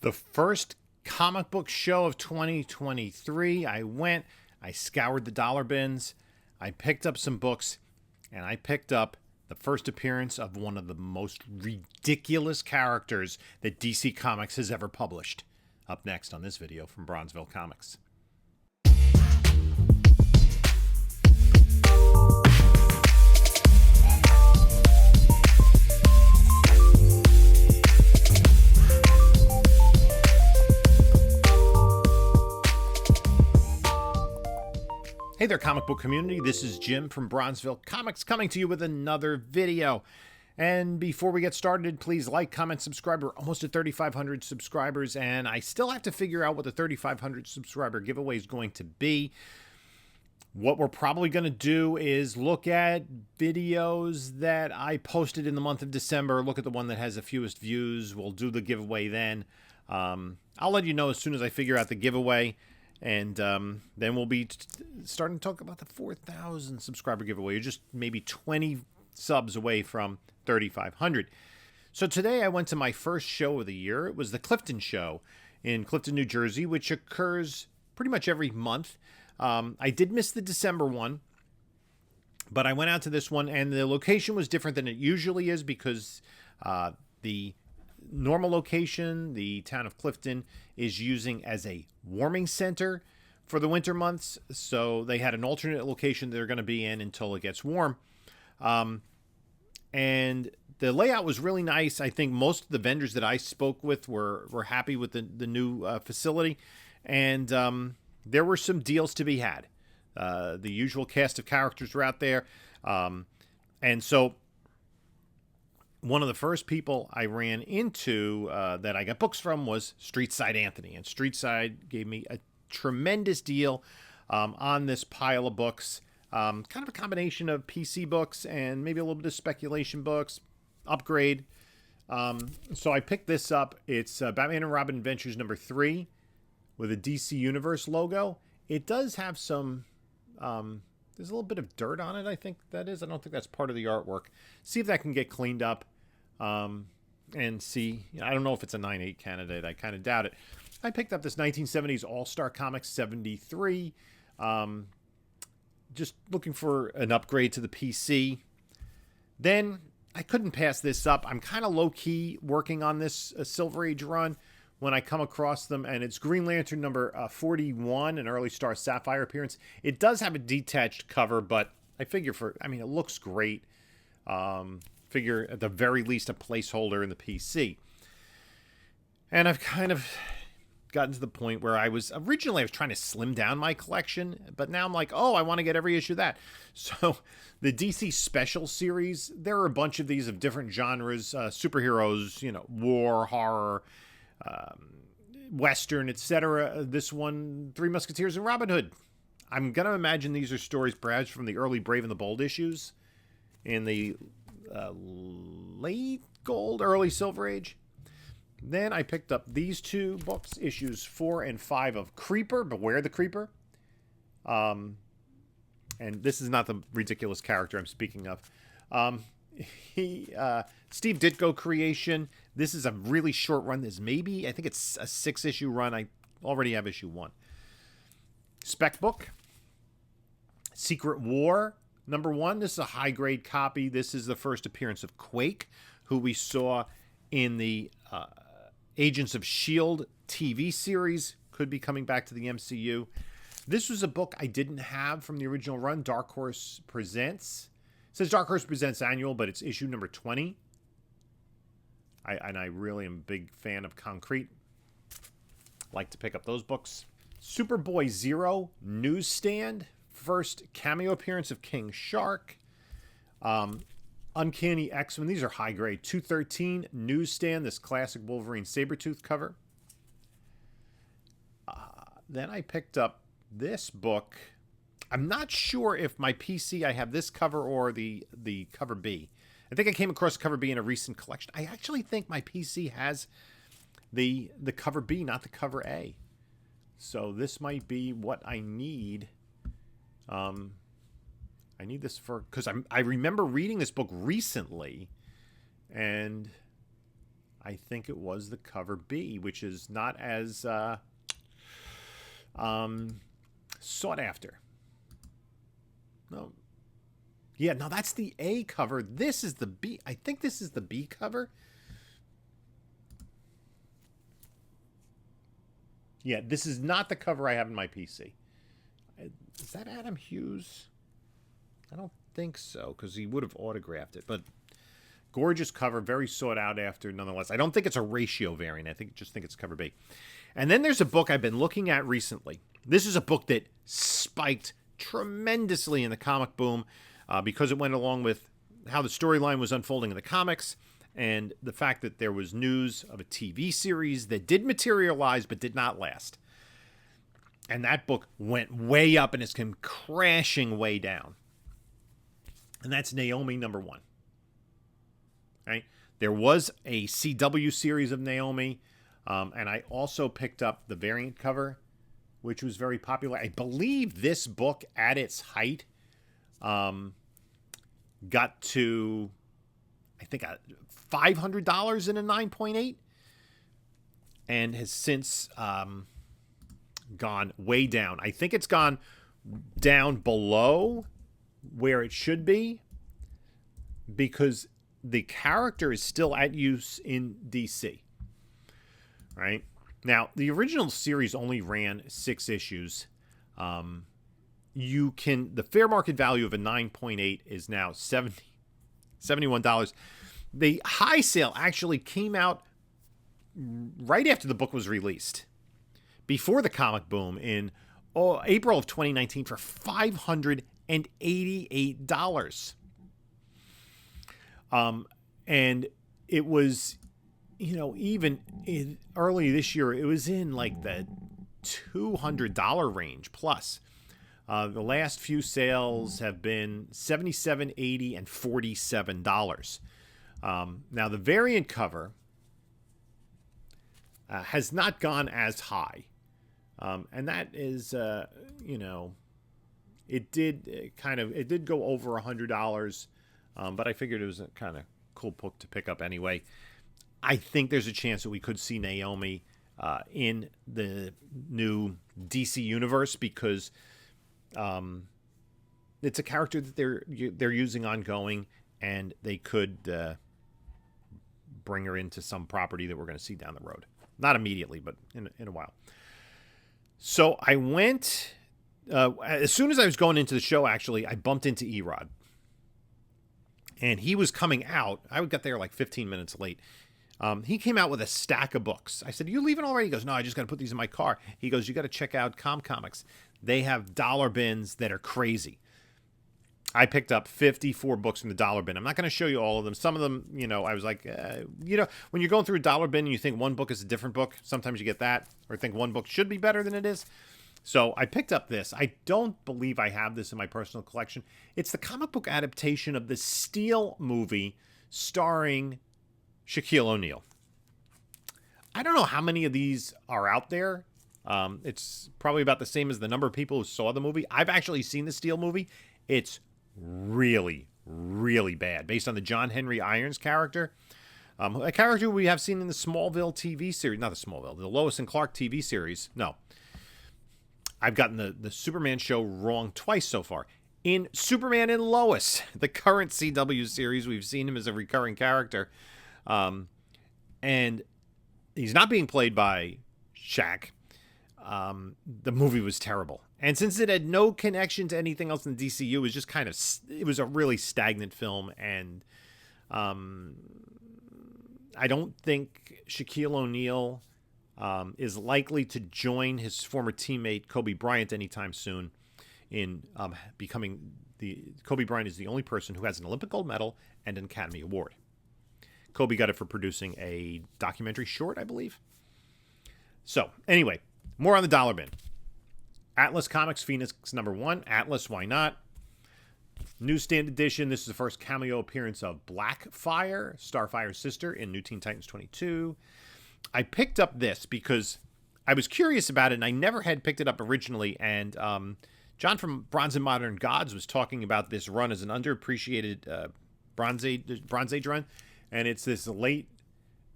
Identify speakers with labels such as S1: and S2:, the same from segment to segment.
S1: The first comic book show of 2023. I scoured the dollar bins, I picked up some books, and I picked up the first appearance of one of the most ridiculous characters that DC Comics has ever published. Up next on this video from Bronzeville Comics. Hey there, comic book community. This is Jim from Bronzeville Comics coming to you with another video. And before we get started, please like, comment, subscribe. We're almost at 3,500 subscribers, and I still have to figure out what the 3,500 subscriber giveaway is going to be. What we're probably going to do is look at videos that I posted in the month of December. Look at the one that has the fewest views. We'll do the giveaway then. I'll let you know as soon as I figure out the giveaway. And then we'll be starting to talk about the 4,000 subscriber giveaway. You're just maybe 20 subs away from 3,500. So today I went to my first show of the year. It was the Clifton Show in Clifton, New Jersey, which occurs pretty much every month. I did miss the December one, but I went out to this one, and the location was different than it usually is because the normal location, the town of Clifton, is using as a warming center for the winter months. So they had an alternate location they're going to be in until it gets warm. And the layout was really nice. I think most of the vendors that I spoke with were happy with the new facility. And there were some deals to be had. The usual cast of characters were out there. And so one of the first people I ran into that I got books from was Streetside Anthony. And Streetside gave me a tremendous deal on this pile of books. Kind of a combination of PC books and maybe a little bit of speculation books. Upgrade. So I picked this up. It's Batman and Robin Adventures number 3 with a DC Universe logo. It does have some... there's a little bit of dirt on it, I think that is. I don't think that's part of the artwork. See if that can get cleaned up. And see, I don't know if it's a 9.8 candidate. I kind of doubt it. I picked up this 1970s All-Star Comics 73. Just looking for an upgrade to the PC. Then I couldn't pass this up. I'm kind of low-key working on this Silver Age run when I come across them, and it's Green Lantern number 41, an Early Star Sapphire appearance. It does have a detached cover, but I figure it looks great. Figure at the very least a placeholder in the PC. And I've kind of gotten to the point where I was trying to slim down my collection, but now I'm like, oh, I want to get every issue of that. So the DC Special series, there are a bunch of these of different genres, superheroes, war, horror, Western, etc. This one, Three Musketeers and Robin Hood. I'm going to imagine these are stories perhaps from the early Brave and the Bold issues in the late Gold, early Silver Age. Then I picked up these two books, issues 4 and 5 of Creeper, Beware the Creeper. And this is not the ridiculous character I'm speaking of. Steve Ditko creation. This is a really short run. I think it's a 6-issue run. I already have issue 1. Spec book. Secret War number 1. This is a high grade copy. This is the first appearance of Quake, who we saw in the Agents of S.H.I.E.L.D. TV series. Could be coming back to the MCU. This was a book I didn't have from the original run. Dark Horse Presents. It says Dark Horse Presents Annual, but it's issue number 20. I really am a big fan of Concrete. Like to pick up those books. Superboy Zero Newsstand. First cameo appearance of King Shark. Uncanny X-Men. These are high grade. 213 Newsstand. This classic Wolverine Sabretooth cover. Then I picked up this book. I'm not sure if my PC I have this cover or the cover B. I think I came across cover B in a recent collection. I actually think my PC has the cover B, not the cover A. So this might be what I need. I need this because I remember reading this book recently, and I think it was the cover B, which is not as sought after. No. Yeah, no, that's the A cover. This is the B. I think this is the B cover. Yeah, this is not the cover I have in my PC. Is that Adam Hughes? I don't think so, because he would have autographed it. But gorgeous cover, very sought out after nonetheless. I don't think it's a ratio variant. I just think it's cover B. And then there's a book I've been looking at recently. This is a book that spiked tremendously in the comic boom because it went along with how the storyline was unfolding in the comics and the fact that there was news of a TV series that did materialize but did not last. And that book went way up and it's come crashing way down. And that's Naomi #1. Right? There was a CW series of Naomi, and I also picked up the variant cover, which was very popular. I believe this book, at its height, got to, I think, $500 in a 9.8, and has since gone way down. I think it's gone down below where it should be because the character is still at use in DC. Right? Now, the original series only ran 6 issues. The fair market value of a 9.8 is now $71. The high sale actually came out right after the book was released, before the comic boom in April of 2019 for $588. And it was, even early this year, it was in like the $200 range plus. The last few sales have been $77, $80, and $47. Now, the variant cover has not gone as high. And that is, it did go over $100, but I figured it was a kind of cool book to pick up anyway. I think there's a chance that we could see Naomi in the new DC universe because it's a character that they're using ongoing, and they could bring her into some property that we're going to see down the road. Not immediately, but in a while. So I went, as soon as I was going into the show, actually, I bumped into Erod. And he was coming out. I got there like 15 minutes late. He came out with a stack of books. I said, "You leaving already?" He goes, "No, I just got to put these in my car." He goes, "You got to check out Comics. They have dollar bins that are crazy." I picked up 54 books from the dollar bin. I'm not going to show you all of them. Some of them, I was like, when you're going through a dollar bin and you think one book is a different book, sometimes you get that, or think one book should be better than it is. So I picked up this. I don't believe I have this in my personal collection. It's the comic book adaptation of the Steel movie starring Shaquille O'Neal. I don't know how many of these are out there. It's probably about the same as the number of people who saw the movie. I've actually seen the Steel movie. It's really, really bad, based on the John Henry Irons character. A character we have seen in the Smallville TV series. Not the Smallville, the Lois and Clark TV series. No. I've gotten the Superman show wrong twice so far. In Superman and Lois, the current CW series, we've seen him as a recurring character. And he's not being played by Shaq. The movie was terrible. And since it had no connection to anything else in the DCU, it was just it was a really stagnant film. And I don't think Shaquille O'Neal is likely to join his former teammate Kobe Bryant anytime soon in becoming Kobe Bryant is the only person who has an Olympic gold medal and an Academy Award. Kobe got it for producing a documentary short, I believe. So, anyway, more on the dollar bin. Atlas Comics Phoenix #1. Atlas, why not? Newsstand edition. This is the first cameo appearance of Blackfire, Starfire's sister, in New Teen Titans 22. I picked up this because I was curious about it, and I never had picked it up originally. And John from Bronze and Modern Gods was talking about this run as an underappreciated Bronze Age run. And it's this late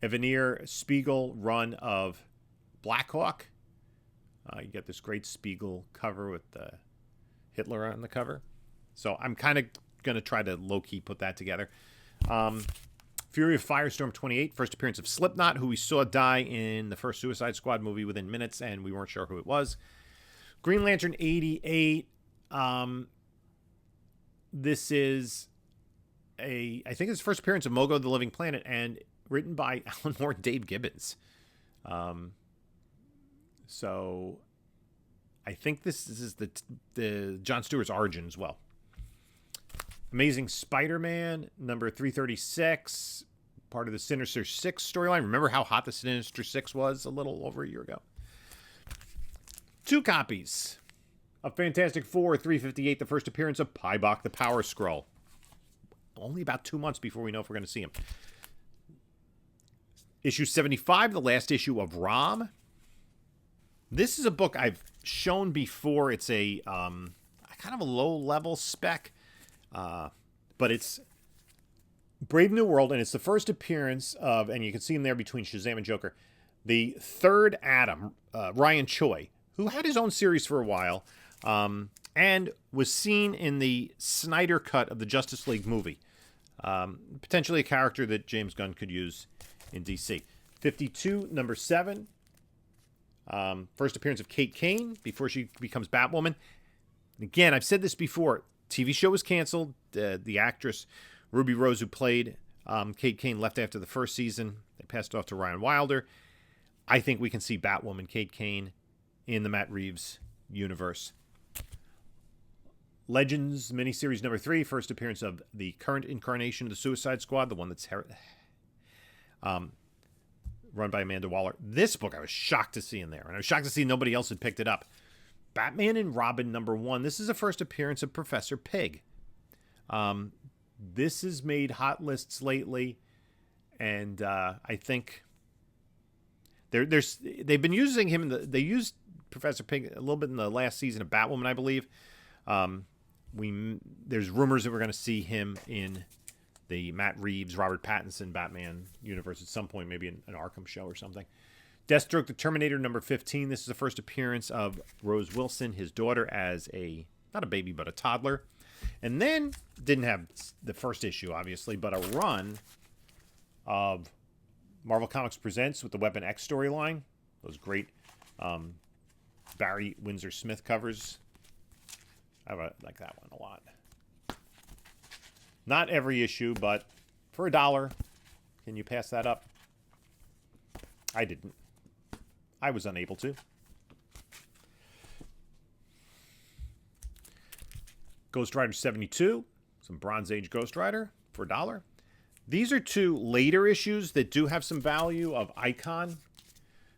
S1: a Veneer Spiegel run of Blackhawk. You get this great Spiegel cover with Hitler on the cover. So I'm kind of going to try to low-key put that together. Fury of Firestorm 28, first appearance of Slipknot, who we saw die in the first Suicide Squad movie within minutes, and we weren't sure who it was. Green Lantern 88. This is I think it's the first appearance of Mogo the Living Planet, and written by Alan Moore and Dave Gibbons. So I think this is the John Stewart's origin as well. Amazing Spider-Man, number 336, part of the Sinister Six storyline. Remember how hot the Sinister Six was a little over a year ago? 2 copies of Fantastic Four 358, the first appearance of Pybok the Power Skrull. Only about 2 months before we know if we're going to see him. Issue 75, the last issue of Rom. This is a book I've shown before. It's a kind of a low-level spec. But it's Brave New World, and it's the first appearance of, and you can see him there between Shazam and Joker, the third Atom, Ryan Choi, who had his own series for a while, and was seen in the Snyder cut of the Justice League movie. Potentially a character that James Gunn could use in DC. 52, number 7. First appearance of Kate Kane before she becomes Batwoman. Again, I've said this before. TV show was canceled. The actress Ruby Rose, who played Kate Kane, left after the first season. They passed it off to Ryan Wilder. I think we can see Batwoman Kate Kane in the Matt Reeves universe. Legends miniseries number 3, first appearance of the current incarnation of the Suicide Squad, the one that's run by Amanda Waller. This book I was shocked to see in there, and I was shocked to see nobody else had picked it up. Batman and Robin number 1. This is the first appearance of Professor Pig. This has made hot lists lately, and I think they've been using him. They used Professor Pig a little bit in the last season of Batwoman, I believe. There's rumors that we're going to see him in the Matt Reeves, Robert Pattinson Batman universe at some point, maybe an Arkham show or something. Deathstroke the Terminator number 15. This is the first appearance of Rose Wilson, his daughter, as not a baby, but a toddler. And then, didn't have the first issue, obviously, but a run of Marvel Comics Presents with the Weapon X storyline. Those great Barry Windsor Smith covers. I like that one a lot. Not every issue, but for $1, can you pass that up? I didn't. I was unable to. Ghost Rider 72, some Bronze Age Ghost Rider for $1. These are 2 later issues that do have some value of Icon.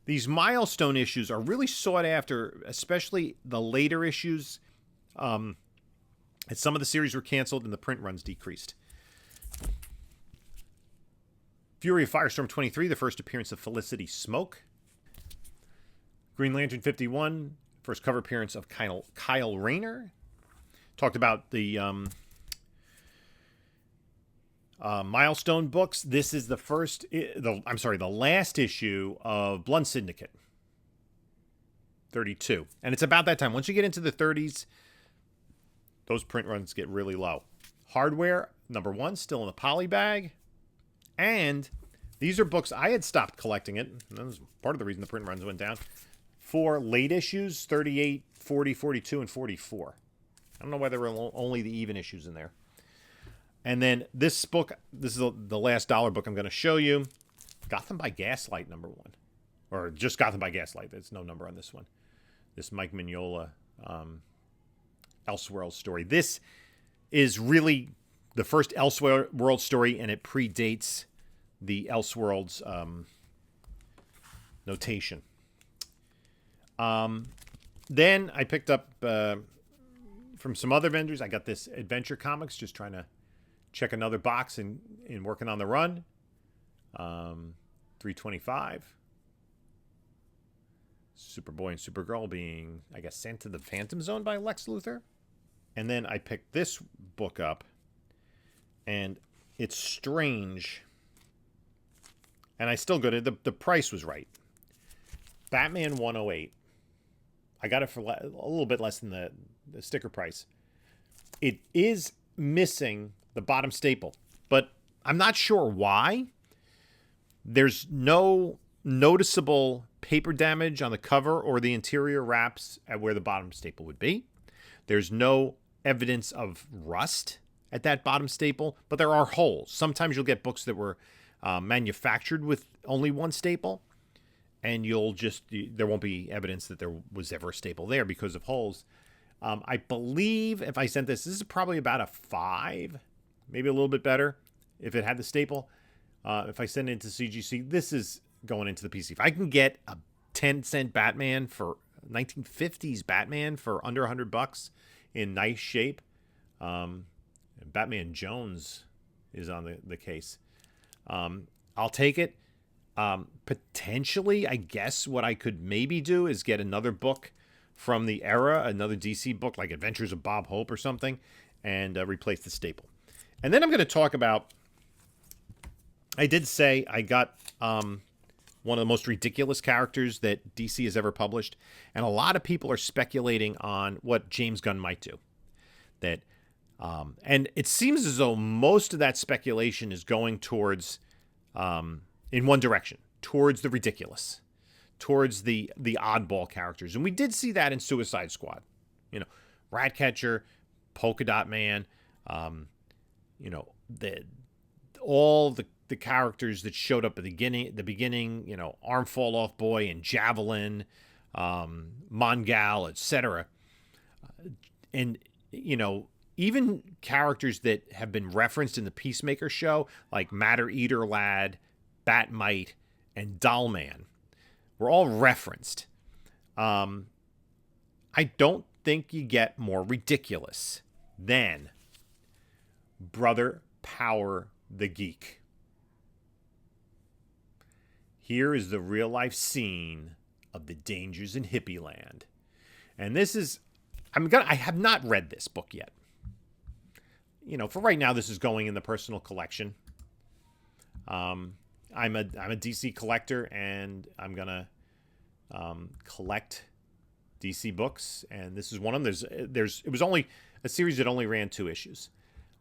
S1: These milestone issues are really sought after, especially the later issues. As some of the series were canceled and the print runs decreased. Fury of Firestorm 23, the first appearance of Felicity Smoke. Green Lantern 51, first cover appearance of Kyle Rayner. Talked about the milestone books. This is the last issue of Blood Syndicate 32. And it's about that time. Once you get into the 30s, those print runs get really low. Hardware, number 1, still in the poly bag. And these are books, I had stopped collecting it. And that was part of the reason the print runs went down. For late issues, 38, 40, 42, and 44. I don't know why there were only the even issues in there. And then this book, this is the last dollar book I'm going to show you. Gotham by Gaslight, number 1. Or just Gotham by Gaslight. There's no number on this one. This Mike Mignola Elseworld story. This is really the first Elseworld story, and it predates the Elseworlds notation. Then I picked up from some other vendors. I got this Adventure Comics, just trying to check another box in working on the run. 325. Superboy and Supergirl being, I guess, sent to the Phantom Zone by Lex Luthor. And then I picked this book up, and it's strange. and I still got it. The price was right. Batman 108. I got it for a little bit less than the sticker price. It is missing the bottom staple, but I'm not sure why. There's no noticeable paper damage on the cover or the interior wraps at where the bottom staple would be. There's no evidence of rust at that bottom staple, but there are holes. Sometimes you'll get books that were manufactured with only one staple, and there won't be evidence that there was ever a staple there because of holes. I believe if I sent this is probably about a 5, maybe a little bit better if it had the staple. If I send it into CGC, this is going into the PC. If I can get a 10-cent Batman for 1950s Batman for under $100 in nice shape, Batman Jones is on the case. I'll take it. Potentially, I guess what I could maybe do is get another book from the era, another DC book like Adventures of Bob Hope or something, and replace the staple. And then I'm going to talk about, I did say I got one of the most ridiculous characters that DC has ever published, and a lot of people are speculating on what James Gunn might do. And it seems as though most of that speculation is going towards, in one direction, towards the ridiculous, towards the oddball characters. And we did see that in Suicide Squad. Ratcatcher, Polka Dot Man, all the characters that showed up at the beginning, Arm Fall Off Boy and Javelin, Mongal, etc. And, even characters that have been referenced in the Peacemaker show, like Matter Eater Lad, Batmite, and Dollman, were all referenced. I don't think you get more ridiculous than Brother Power the Geek. Here is the real-life scene of the dangers in hippie land. And this is, I have not read this book yet. For right now, this is going in the personal collection. I'm a DC collector, and I'm gonna collect DC books, and this is one of them. It was only a series that only ran 2 issues.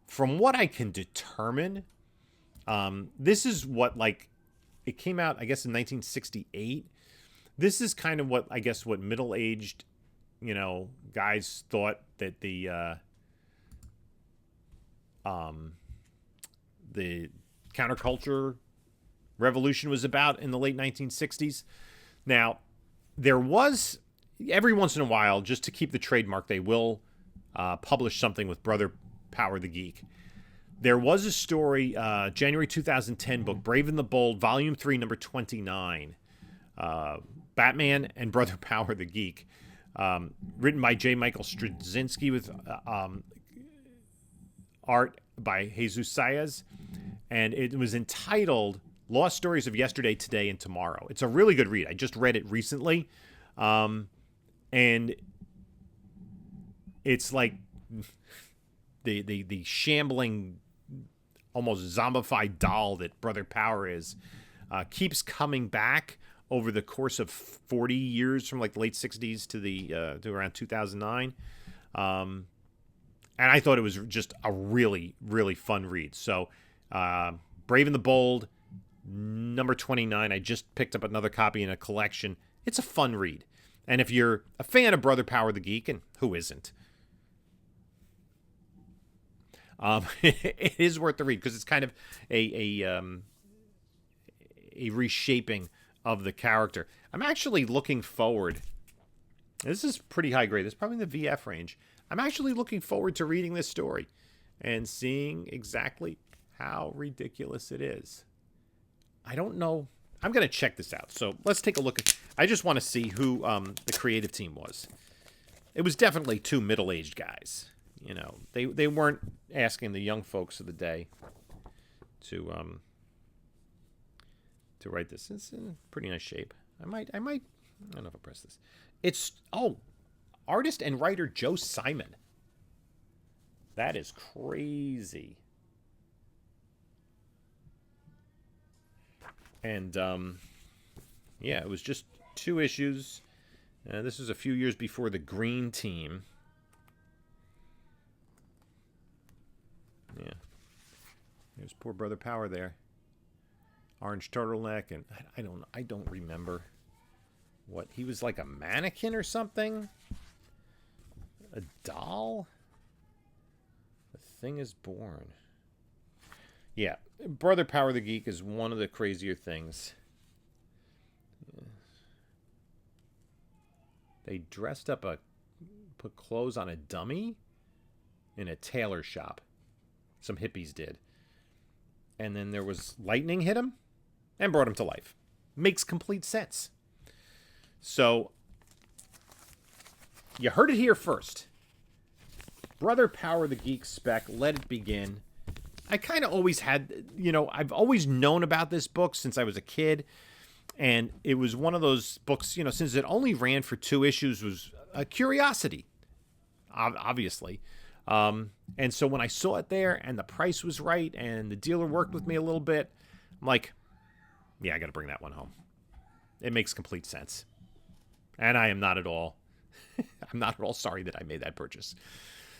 S1: From what I can determine, this is what, it came out, I guess, in 1968. This is kind of what middle-aged, guys thought that the counterculture revolution was about in the late 1960s. Now, there was, every once in a while, just to keep the trademark, they will publish something with Brother Power the Geek. There was a story, January 2010 book, Brave and the Bold, Volume 3, number 29, Batman and Brother Power the Geek, written by J. Michael Straczynski with art by Jesus Saez, and it was entitled Lost Stories of Yesterday, Today, and Tomorrow. It's a really good read. I just read it recently, and it's like the shambling, almost zombified doll that Brother Power is, keeps coming back over the course of 40 years, from the late 60s to around 2009. And I thought it was just a really, really fun read. So, Brave and the Bold, number 29. I just picked up another copy in a collection. It's a fun read. And if you're a fan of Brother Power the Geek, and who isn't, it is worth the read, because it's kind of a reshaping of the character. I'm actually looking forward. This is pretty high grade. This is probably in the VF range. I'm actually looking forward to reading this story and seeing exactly how ridiculous it is. I don't know. I'm going to check this out. So let's take a look at. I just want to see who the creative team was. It was definitely 2 middle-aged guys. They weren't asking the young folks of the day to write this. It's in pretty nice shape. I don't know if I press this. It's artist and writer Joe Simon. That is crazy. And, yeah, it was just 2 issues. This was a few years before the Green Team. Yeah. There's poor Brother Power there. Orange turtleneck, and I don't remember what he was, like a mannequin or something. A doll. The Thing is Born. Yeah, Brother Power the Geek is one of the crazier things. They dressed up put clothes on a dummy in a tailor shop. Some hippies did. And then there was lightning hit him and brought him to life. Makes complete sense. So, you heard it here first. Brother Power the Geek spec, Let It Begin. I kind of always had, I've always known about this book since I was a kid. And it was one of those books, since it only ran for 2 issues, was a curiosity, obviously. And so when I saw it there and the price was right and the dealer worked with me a little bit, I'm like, yeah, I got to bring that one home. It makes complete sense. And I am not at all, I'm not at all sorry that I made that purchase.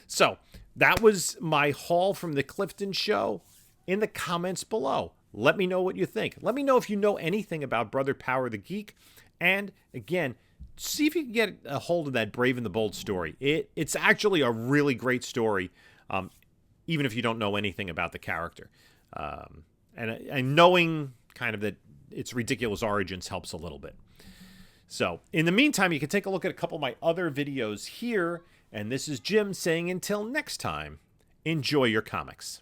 S1: So that was my haul from the Clifton Show. In the comments below, let me know what you think. Let me know if you know anything about Brother Power the Geek. And again, see if you can get a hold of that Brave and the Bold story. It's actually a really great story, even if you don't know anything about the character. And knowing kind of that its ridiculous origins helps a little bit. So, in the meantime, you can take a look at a couple of my other videos here. And this is Jim saying until next time, enjoy your comics.